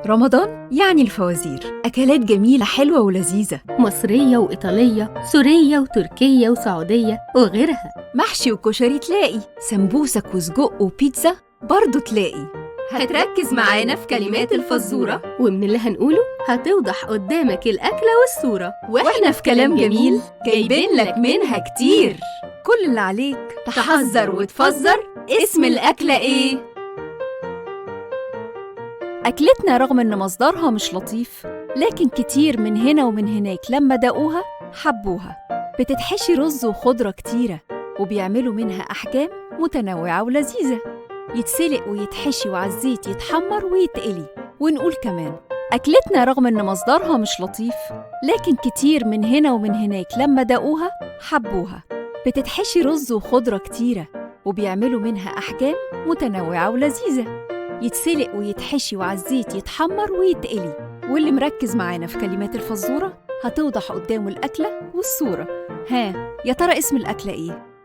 رمضان يعني الفوازير، أكلات جميلة حلوة ولذيذة، مصرية وإيطالية، سورية وتركية وسعودية وغيرها. محشي وكشري تلاقي، سمبوسك وسجق وبيتزا برضو تلاقي. هتركز معانا في كلمات الفزورة، ومن اللي هنقوله هتوضح قدامك الأكلة والصورة، وإحنا في كلام جميل جايبين لك منها كتير. كل اللي عليك تحذر وتفزر. اسم الأكلة إيه؟ أكلتنا رغم إن مصدرها مش لطيف، لكن كتير من هنا ومن هناك لما داقوها حبوها. بتتحشي رز وخضرة كتيرة، وبيعملوا منها أحجام متنوعة ولذيذة. يتسلق ويتحشي وعلى الزيت يتحمر ويتقلي. ونقول كمان أكلتنا رغم إن مصدرها مش لطيف، لكن كتير من هنا ومن هناك لما داقوها حبوها. بتتحشي رز وخضرة كتيرة، وبيعملوا منها أحجام متنوعة ولذيذة. يتسلق ويتحشي وعلى الزيت يتحمر ويتقلي. واللي مركز معانا في كلمات الفزورة هتوضح قدامه الأكلة والصورة. ها، يا ترى اسم الأكلة إيه؟